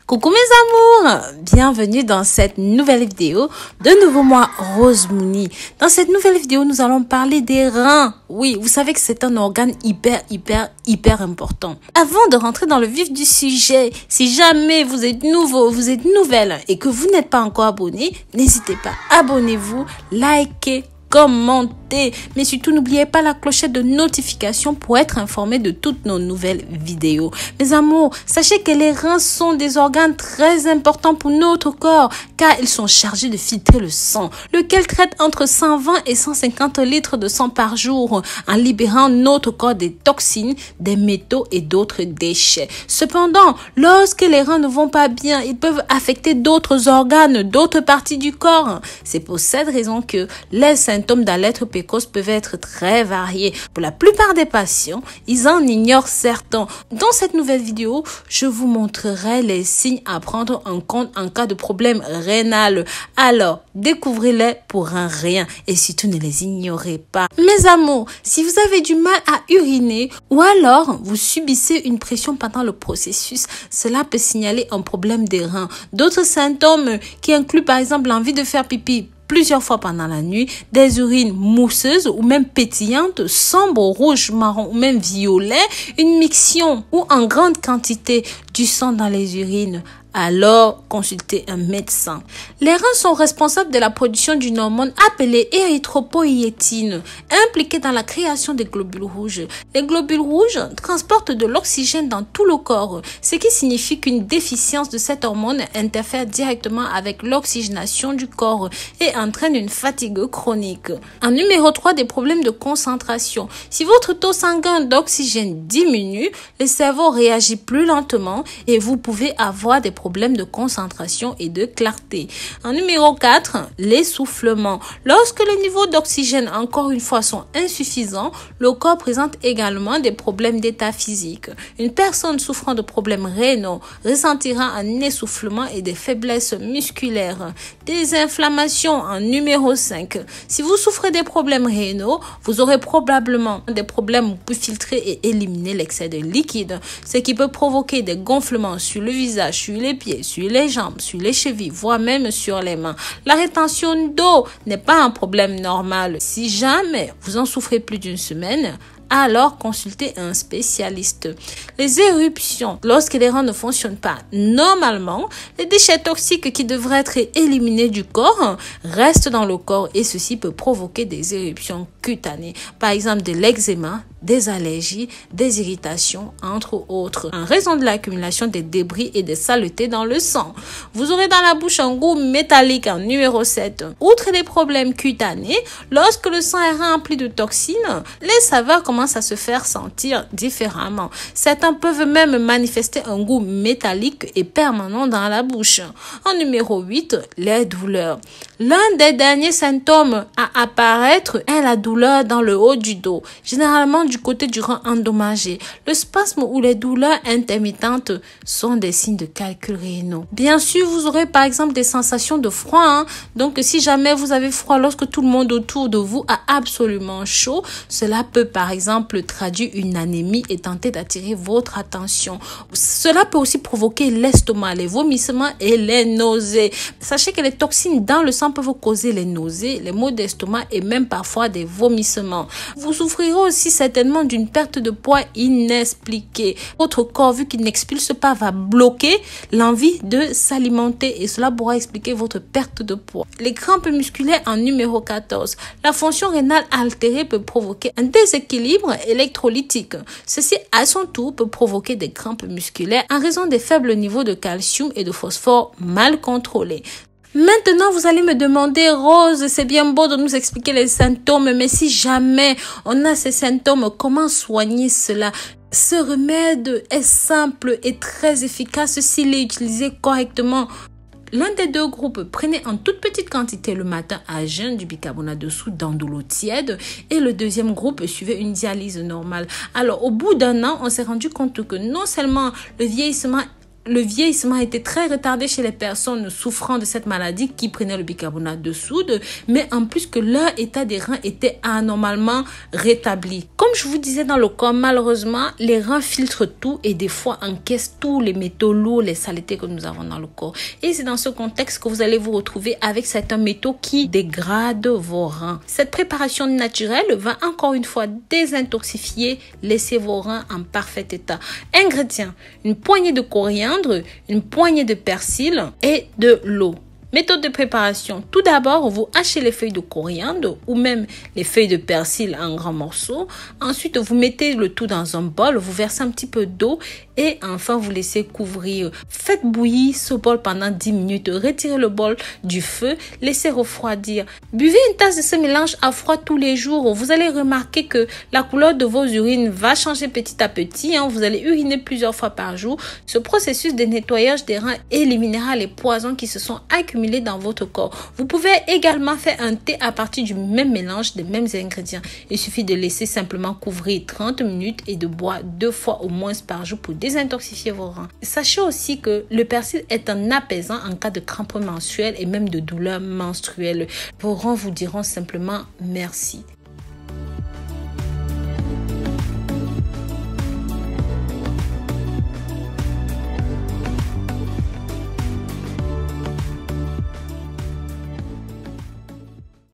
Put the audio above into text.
Coucou mes amours, bienvenue dans cette nouvelle vidéo. De nouveau moi, Rose Mouni. Dans cette nouvelle vidéo, nous allons parler des reins. Oui, vous savez que c'est un organe hyper important. Avant de rentrer dans le vif du sujet, si jamais vous êtes nouveau, vous êtes nouvelle et que vous n'êtes pas encore abonné, n'hésitez pas, abonnez-vous, likez, commentez, mais surtout n'oubliez pas la clochette de notification pour être informé de toutes nos nouvelles vidéos. Mes amours, sachez que les reins sont des organes très importants pour notre corps car ils sont chargés de filtrer le sang, lequel traite entre 120 et 150 litres de sang par jour en libérant notre corps des toxines, des métaux et d'autres déchets. Cependant, lorsque les reins ne vont pas bien, ils peuvent affecter d'autres organes, d'autres parties du corps. C'est pour cette raison que les symptômes d'allaitement précoce peuvent être très variés. Pour la plupart des patients, ils en ignorent certains. Dans cette nouvelle vidéo, je vous montrerai les signes à prendre en compte en cas de problème rénal. Alors, découvrez-les pour un rien et surtout ne les ignorez pas. Mes amours, si vous avez du mal à uriner ou alors vous subissez une pression pendant le processus, cela peut signaler un problème des reins. D'autres symptômes qui incluent par exemple l'envie de faire pipi plusieurs fois pendant la nuit, des urines mousseuses ou même pétillantes, sombres, rouge, marron ou même violet, une miction ou en grande quantité du sang dans les urines. Alors, consultez un médecin. Les reins sont responsables de la production d'une hormone appelée érythropoïétine, impliquée dans la création des globules rouges. Les globules rouges transportent de l'oxygène dans tout le corps, ce qui signifie qu'une déficience de cette hormone interfère directement avec l'oxygénation du corps et entraîne une fatigue chronique. En numéro 3, des problèmes de concentration. Si votre taux sanguin d'oxygène diminue, le cerveau réagit plus lentement et vous pouvez avoir des problèmes de concentration et de clarté. En numéro 4, l'essoufflement. Lorsque les niveaux d'oxygène, encore une fois, sont insuffisants, le corps présente également des problèmes d'état physique. Une personne souffrant de problèmes rénaux ressentira un essoufflement et des faiblesses musculaires. Des inflammations en numéro 5. Si vous souffrez des problèmes rénaux, vous aurez probablement des problèmes pour filtrer et éliminer l'excès de liquide, ce qui peut provoquer des gonflements sur le visage, sur les pieds, sur les jambes, sur les chevilles, voire même sur les mains. La rétention d'eau n'est pas un problème normal. Si jamais vous en souffrez plus d'une semaine, alors consultez un spécialiste. Les éruptions, lorsque les reins ne fonctionnent pas normalement, les déchets toxiques qui devraient être éliminés du corps restent dans le corps et ceci peut provoquer des éruptions cutanées, par exemple de l'eczéma, des allergies, des irritations, entre autres, en raison de l'accumulation des débris et des saletés dans le sang. Vous aurez dans la bouche un goût métallique en numéro 7. Outre les problèmes cutanés, lorsque le sang est rempli de toxines, les saveurs commencent à se faire sentir différemment. Certains peuvent même manifester un goût métallique et permanent dans la bouche. En numéro 8, les douleurs. L'un des derniers symptômes à apparaître est la douleur dans le haut du dos, généralement du côté du rein endommagé. Le spasme ou les douleurs intermittentes sont des signes de calculs rénaux. Bien sûr, vous aurez par exemple des sensations de froid. Donc, si jamais vous avez froid lorsque tout le monde autour de vous a absolument chaud, cela peut par exemple traduire une anémie et tenter d'attirer votre attention. Cela peut aussi provoquer l'estomac, les vomissements et les nausées. Sachez que les toxines dans le sang peuvent causer les nausées, les maux d'estomac et même parfois des vomissements. Vous souffrirez aussi certainement d'une perte de poids inexpliquée. Votre corps, vu qu'il n'expulse pas, va bloquer l'envie de s'alimenter et cela pourra expliquer votre perte de poids. Les crampes musculaires en numéro 14. La fonction rénale altérée peut provoquer un déséquilibre électrolytique. Ceci, à son tour, peut provoquer des crampes musculaires en raison des faibles niveaux de calcium et de phosphore mal contrôlés. Maintenant, vous allez me demander, Rose, c'est bien beau de nous expliquer les symptômes, mais si jamais on a ces symptômes, comment soigner cela? Ce remède est simple et très efficace s'il est utilisé correctement. L'un des deux groupes, prenez en toute petite quantité le matin à jeun du bicarbonate de soude dans de l'eau tiède et le deuxième groupe suivait une dialyse normale. Alors, au bout d'un an, on s'est rendu compte que non seulement le vieillissement le vieillissement était très retardé chez les personnes souffrant de cette maladie qui prenaient le bicarbonate de soude, mais en plus que leur état des reins était anormalement rétabli. Comme je vous disais dans le corps, malheureusement, les reins filtrent tout et des fois encaissent tous les métaux lourds, les saletés que nous avons dans le corps. Et c'est dans ce contexte que vous allez vous retrouver avec certains métaux qui dégradent vos reins. Cette préparation naturelle va encore une fois désintoxifier, laisser vos reins en parfait état. Ingrédients: une poignée de coriandre, une poignée de persil et de l'eau. Méthode de préparation. Tout d'abord, vous hachez les feuilles de coriandre ou même les feuilles de persil en grands morceaux. Ensuite, vous mettez le tout dans un bol, vous versez un petit peu d'eau et enfin, vous laissez couvrir. Faites bouillir ce bol pendant 10 minutes. Retirez le bol du feu, laissez refroidir. Buvez une tasse de ce mélange à froid tous les jours. Vous allez remarquer que la couleur de vos urines va changer petit à petit. Vous allez uriner plusieurs fois par jour. Ce processus de nettoyage des reins éliminera les poisons qui se sont accumulés dans votre corps. Vous pouvez également faire un thé à partir du même mélange, des mêmes ingrédients. Il suffit de laisser simplement couvrir 30 minutes et de boire 2 fois au moins par jour pour désintoxifier vos reins. Sachez aussi que le persil est un apaisant en cas de crampes menstruelles et même de douleurs menstruelles. Vos reins vous diront simplement merci.